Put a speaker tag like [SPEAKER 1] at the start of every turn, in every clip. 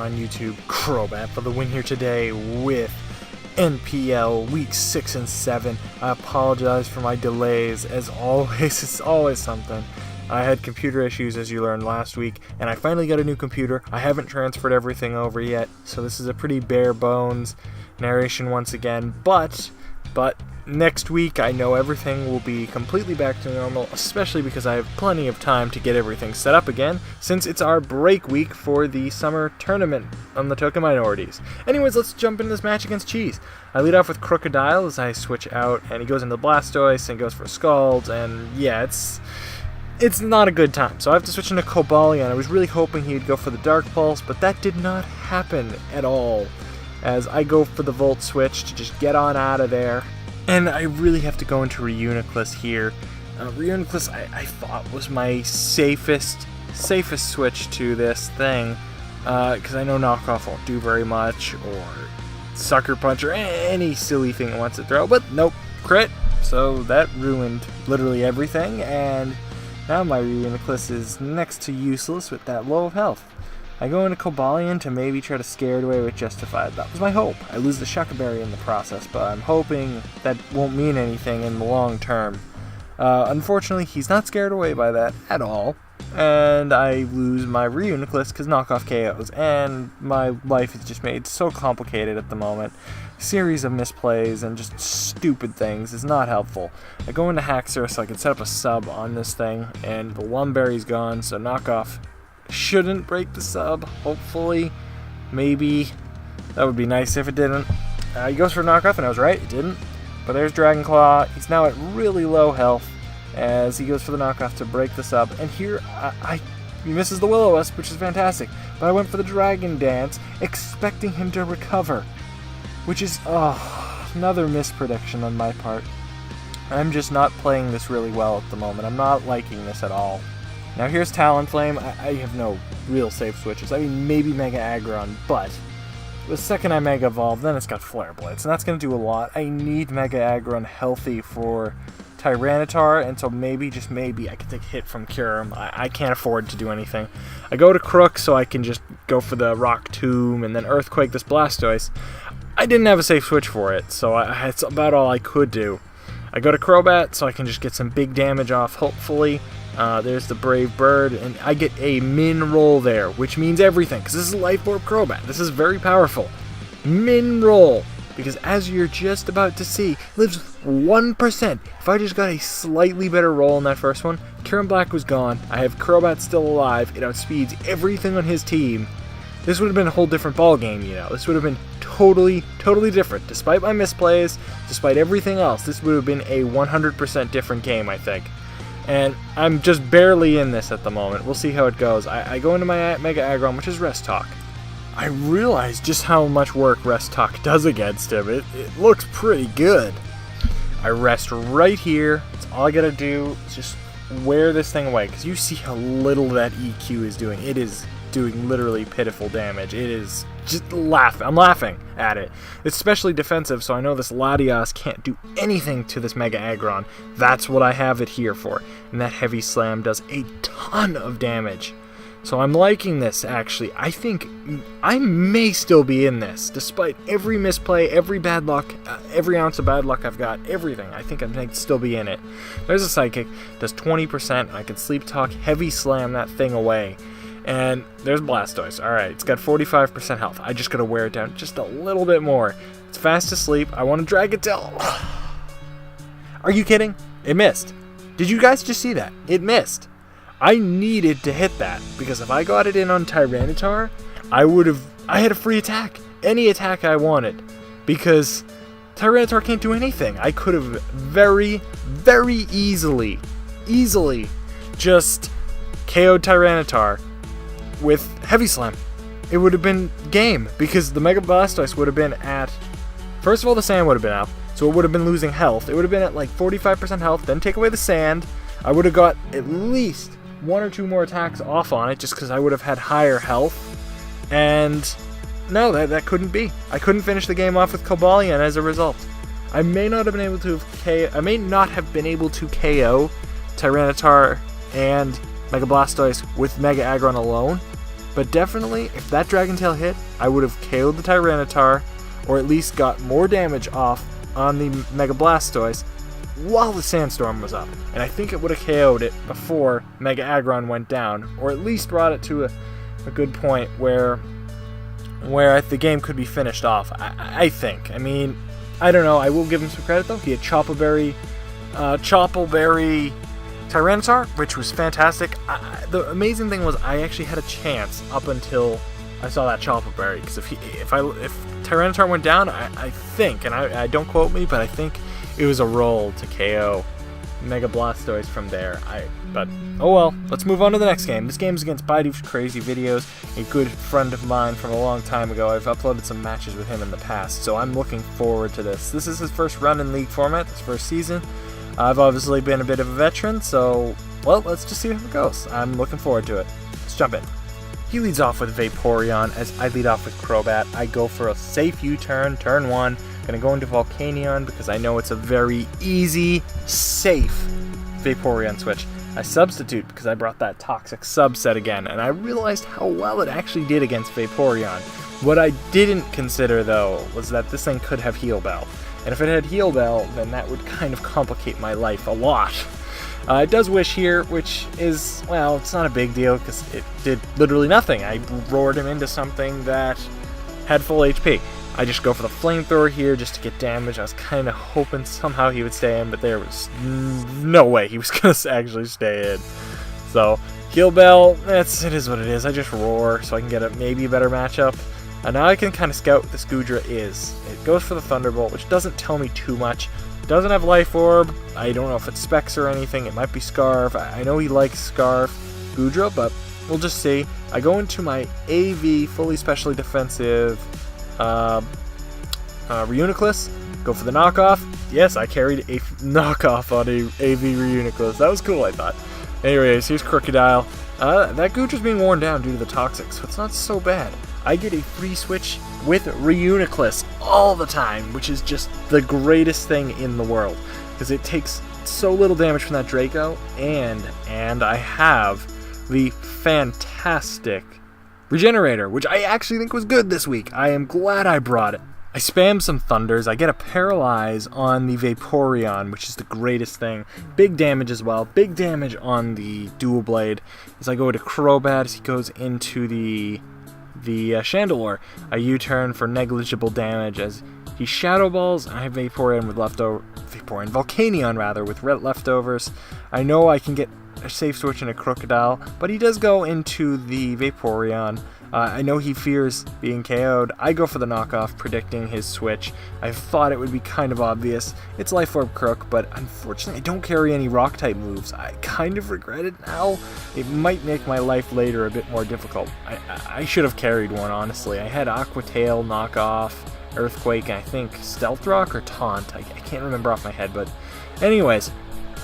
[SPEAKER 1] on YouTube, Crobat for the win here today with NPL Week 6 and 7. I apologize for my delays, as always, it's always something. I had computer issues, as you learned last week, and I finally got a new computer. I haven't transferred everything over yet, so this is a pretty bare bones narration once again, but next week I know everything will be completely back to normal, especially because I have plenty of time to get everything set up again, since it's our break week for the summer tournament on the token minorities. Anyways, let's jump into this match against Cheese. I lead off with Crocodile as I switch out, and he goes into Blastoise and goes for Scald, and yeah, it's not a good time, so I have to switch into Cobalion. I was really hoping he'd go for the Dark Pulse, but that did not happen at all, as I go for the Volt Switch to just get on out of there. And I really have to go into Reuniclus here. Reuniclus I thought was my safest switch to this thing, because I know Knockoff won't do very much, or Sucker Punch, or any silly thing it wants to throw, but nope, crit, so that ruined literally everything, and now my Reuniclus is next to useless with that low of health. I go into Cobalion to maybe try to scare it away with Justified. That was my hope. I lose the Shucker Berry in the process, but I'm hoping that won't mean anything in the long term. Unfortunately, he's not scared away by that at all, and I lose my Reuniclus because Knockoff KOs, and my life is just made so complicated at the moment. Series of misplays and just stupid things is not helpful. I go into Haxor so I can set up a sub on this thing, and the Lumberry's gone, so Knockoff shouldn't break the sub, hopefully. Maybe. That would be nice if it didn't. He goes for Knockoff, and I was right, it didn't. But there's Dragon Claw. He's now at really low health as he goes for the Knockoff to break the sub. And here, he misses the Will-O-Wisp, which is fantastic. But I went for the Dragon Dance, expecting him to recover, which is, another misprediction on my part. I'm just not playing this really well at the moment. I'm not liking this at all. Now here's Talonflame. I have no real safe switches. I mean, maybe Mega Aggron, but the second I Mega Evolve, then it's got Flare Blitz, and that's going to do a lot. I need Mega Aggron healthy for Tyranitar, and so maybe, just maybe, I can take a hit from Kyurem. I can't afford to do anything. I go to Crook so I can just go for the Rock Tomb and then Earthquake this Blastoise. I didn't have a safe switch for it, so it's about all I could do. I go to Crobat so I can just get some big damage off, hopefully. There's the Brave Bird, and I get a Min Roll there, which means everything, because this is Life Orb Crobat. This is very powerful. Min Roll, because as you're just about to see, lives 1%. If I just got a slightly better roll in that first one, Kyurem Black was gone. I have Crobat still alive. It outspeeds everything on his team. This would have been a whole different ballgame, you know. This would have been totally different. Despite my misplays, despite everything else, this would have been a 100% different game, I think. And I'm just barely in this at the moment. We'll see how it goes. I go into my Mega Aggron, which is Rest Talk. I realize just how much work Rest Talk does against him. It looks pretty good. I rest right here. That's all I gotta do is just wear this thing away. Because you see how little that EQ is doing. It is doing literally pitiful damage. It is just I'm laughing at it. It's especially defensive, so I know this Latias can't do anything to this Mega Aggron. That's what I have it here for. And that Heavy Slam does a ton of damage. So I'm liking this, actually. I think I may still be in this, despite every misplay, every bad luck, every ounce of bad luck I've got, everything. I think I may still be in it. There's a Psychic, does 20%, and I can Sleep Talk, Heavy Slam that thing away. And there's Blastoise. Alright, it's got 45% health. I just gotta wear it down just a little bit more. It's fast asleep. I want to drag it till... Are you kidding? It missed. Did you guys just see that? It missed. I needed to hit that, because if I got it in on Tyranitar, I had a free attack. Any attack I wanted. Because Tyranitar can't do anything. I could have very easily just KO'd Tyranitar with Heavy Slam. It would have been game, because the Mega Blastoise would have been at... First of all, the sand would have been up, so it would have been losing health. It would have been at like 45% health, then take away the sand. I would have got at least one or two more attacks off on it, just because I would have had higher health. And no, that couldn't be. I couldn't finish the game off with Cobalion as a result. I may not have been able to KO Tyranitar and Mega Blastoise with Mega Aggron alone, But definitely, if that Dragon Tail hit, I would have KO'd the Tyranitar, or at least got more damage off on the Mega Blastoise while the Sandstorm was up. And I think it would have KO'd it before Mega Aggron went down, or at least brought it to a good point where the game could be finished off, I think. I mean, I don't know. I will give him some credit, though. He had Choppleberry Tyranitar, which was fantastic. The amazing thing was I actually had a chance up until I saw that Choppleberry, because if Tyranitar went down, I think, and I don't quote me, but I think it was a roll to KO Mega Blastoise from there. But oh well, let's move on to the next game. This game is against Baidu's Crazy Videos, a good friend of mine from a long time ago. I've uploaded some matches with him in the past, so I'm looking forward to this. This is his first run in League format, his first season. I've obviously been a bit of a veteran, so, well, let's just see how it goes. I'm looking forward to it. Let's jump in. He leads off with Vaporeon, as I lead off with Crobat. I go for a safe U-turn, turn 1. Gonna go into Volcanion because I know it's a very easy, safe Vaporeon switch. I substitute because I brought that Toxic subset again, and I realized how well it actually did against Vaporeon. What I didn't consider, though, was that this thing could have Heal Bell. And if it had Heal Bell, then that would kind of complicate my life a lot. It does Wish here, which is, well, it's not a big deal because it did literally nothing. I roared him into something that had full HP. I just go for the Flamethrower here just to get damage. I was kind of hoping somehow he would stay in, but there was no way he was going to actually stay in. So, Heal Bell, it is what it is. I just roar so I can get maybe a better matchup. And now I can kind of scout what this Goodra is. It goes for the Thunderbolt, which doesn't tell me too much. It doesn't have Life Orb. I don't know if it's Specs or anything. It might be Scarf. I know he likes Scarf Goodra, but we'll just see. I go into my AV, fully specially defensive Reuniclus. Go for the knockoff. Yes, I carried a knockoff on a AV Reuniclus. That was cool, I thought. Anyways, here's Crocodile. That Goodra's being worn down due to the Toxic, so it's not so bad. I get a free switch with Reuniclus all the time, which is just the greatest thing in the world, because it takes so little damage from that Draco, and I have the fantastic Regenerator, which I actually think was good this week. I am glad I brought it. I spam some Thunders. I get a Paralyze on the Vaporeon, which is the greatest thing. Big damage as well. Big damage on the Dual Blade. As I go to Crobat, as he goes into the Chandelure. I U-turn for negligible damage as he Shadow Balls, and I have Volcanion with leftovers. I know I can get a safe switch in a Crocodile, but he does go into the Vaporeon. I know he fears being KO'd. I go for the knockoff, predicting his switch. I thought it would be kind of obvious. It's Life Orb Crook, but unfortunately I don't carry any Rock-type moves. I kind of regret it now. It might make my life later a bit more difficult. I should have carried one, honestly. I had Aqua Tail, Knockoff, Earthquake, and I think Stealth Rock or Taunt. I can't remember off my head, but anyways.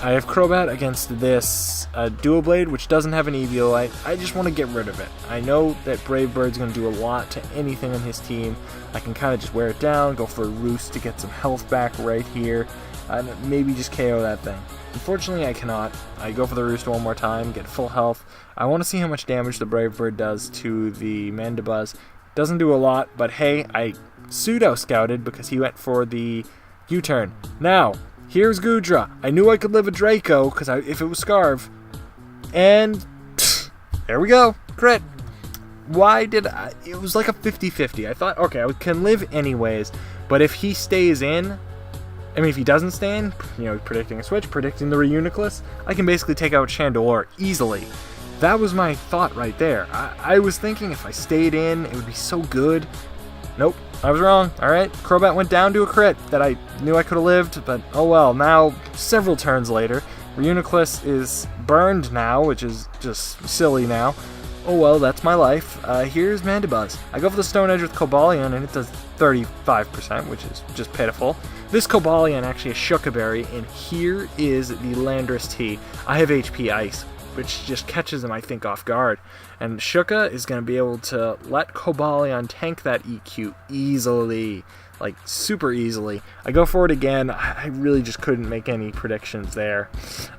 [SPEAKER 1] I have Crobat against this Dual Blade, which doesn't have an Eviolite. I just want to get rid of it. I know that Brave Bird's going to do a lot to anything on his team. I can kind of just wear it down, go for a Roost to get some health back right here, and maybe just KO that thing. Unfortunately, I cannot. I go for the Roost one more time, get full health. I want to see how much damage the Brave Bird does to the Mandibuzz. Doesn't do a lot, but hey, I pseudo-scouted because he went for the U-turn. Now, here's Goodra. I knew I could live a Draco because if it was Scarf. And there we go. Crit. Why did I? It was like a 50-50. I thought, okay, I can live anyways. But if he stays in, I mean, if he doesn't stay in, predicting a switch, predicting the Reuniclus, I can basically take out Chandelure easily. That was my thought right there. I was thinking if I stayed in, it would be so good. Nope. I was wrong. Alright, Crobat went down to a crit that I knew I could have lived, but oh well. Now, several turns later, Reuniclus is burned now, which is just silly now. Oh well, that's my life. Here's Mandibuzz. I go for the Stone Edge with Cobalion, and it does 35%, which is just pitiful. This Cobalion actually is Shuka-Berry, and here is the Landorus T. I have HP Ice, which just catches him, I think, off guard. And Shuka is going to be able to let Cobalion tank that EQ easily. Like, super easily. I go for it again. I really just couldn't make any predictions there.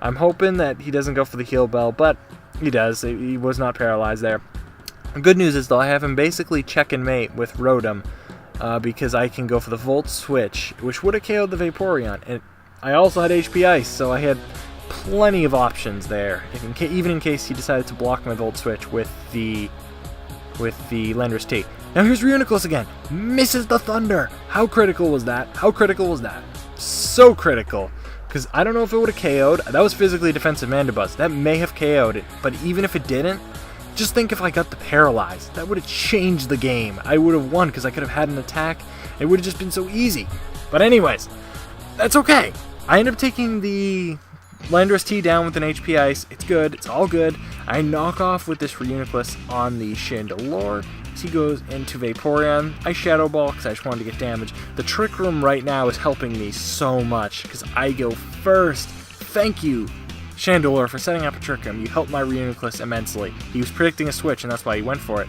[SPEAKER 1] I'm hoping that he doesn't go for the Heal Bell, but he does. He was not paralyzed there. The good news is, though, I have him basically check and mate with Rotom, because I can go for the Volt Switch, which would have KO'd the Vaporeon. And I also had HP Ice, so I had plenty of options there, even in case he decided to block my Volt Switch with the Landorus T. Now here's Reuniclus again. Misses the Thunder. How critical was that? How critical was that? So critical. Because I don't know if it would have KO'd. That was physically defensive Mandibuzz. That may have KO'd it. But even if it didn't, just think if I got the Paralyze. That would have changed the game. I would have won because I could have had an attack. It would have just been so easy. But anyways, that's okay. I end up taking the Landorus T down with an HP Ice. It's good. It's all good. I knock off with this Reuniclus on the Chandelure. He goes into Vaporeon. I Shadow Ball because I just wanted to get damage. The Trick Room right now is helping me so much because I go first. Thank you, Chandelure, for setting up a Trick Room. You helped my Reuniclus immensely. He was predicting a switch, and that's why he went for it.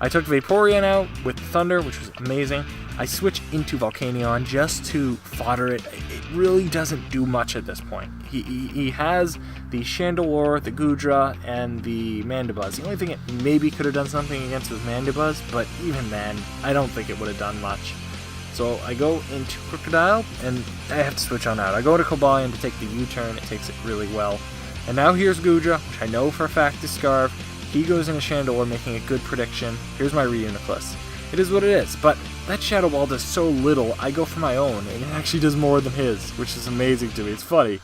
[SPEAKER 1] I took Vaporeon out with Thunder, which was amazing. I switch into Volcanion just to fodder it. It really doesn't do much at this point. He has the Chandelure, the Goodra, and the Mandibuzz. The only thing it maybe could have done something against was Mandibuzz, but even then, I don't think it would have done much. So I go into Crocodile, and I have to switch on out. I go to Cobalion to take the U-turn. It takes it really well. And now here's Goodra, which I know for a fact is Scarf. He goes into Chandelure, making a good prediction. Here's my Reuniclus. It is what it is, but that Shadow Ball does so little, I go for my own, and it actually does more than his, which is amazing to me. It's funny.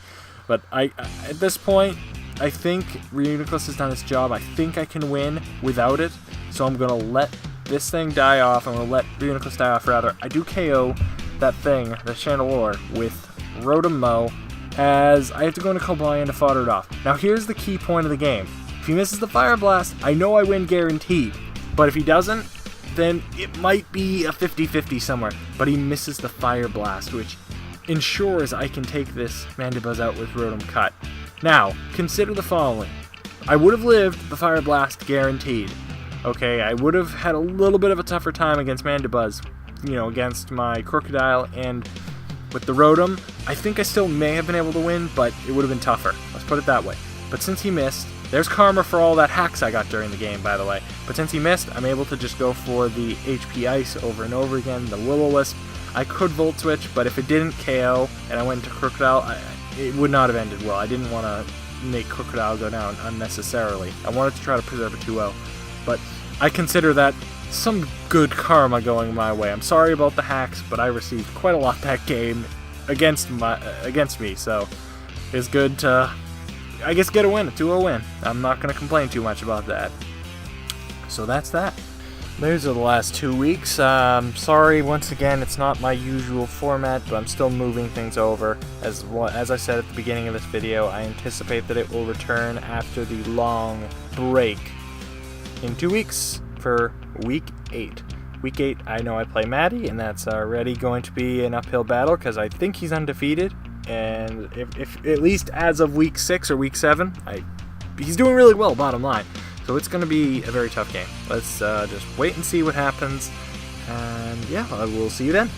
[SPEAKER 1] But at this point, I think Reuniclus has done its job. I think I can win without it, so I'm going to let this thing die off. I'm going to let Reuniclus die off, rather. I do KO that thing, the Chandelure, with Rotom Mow, as I have to go into Cobalion to fodder it off. Now here's the key point of the game. If he misses the Fire Blast, I know I win guaranteed. But if he doesn't, then it might be a 50-50 somewhere. But he misses the Fire Blast, which ensures I can take this Mandibuzz out with Rotom Cut. Now, consider the following. I would have lived the Fire Blast guaranteed. Okay, I would have had a little bit of a tougher time against Mandibuzz, against my Crocodile, and with the Rotom, I think I still may have been able to win, but it would have been tougher. Let's put it that way. But since he missed, there's karma for all that hacks I got during the game, by the way. But since he missed, I'm able to just go for the HP Ice over and over again, the Will-O-Wisp. I could Volt Switch, but if it didn't KO and I went to Crocodile, it would not have ended well. I didn't want to make Crocodile go down unnecessarily. I wanted to try to preserve a 2-0. But I consider that some good karma going my way. I'm sorry about the hacks, but I received quite a lot that game against me, so it's good to, I guess, get a win, a 2-0 win. I'm not going to complain too much about that. So that's that. Those are the last 2 weeks. Sorry, once again, it's not my usual format, but I'm still moving things over. As I said at the beginning of this video, I anticipate that it will return after the long break in 2 weeks for Week 8. Week 8, I know I play Maddie, and that's already going to be an uphill battle because I think he's undefeated. And if at least as of Week 6 or Week 7, he's doing really well, bottom line. So it's going to be a very tough game. Let's just wait and see what happens. And yeah, I will see you then.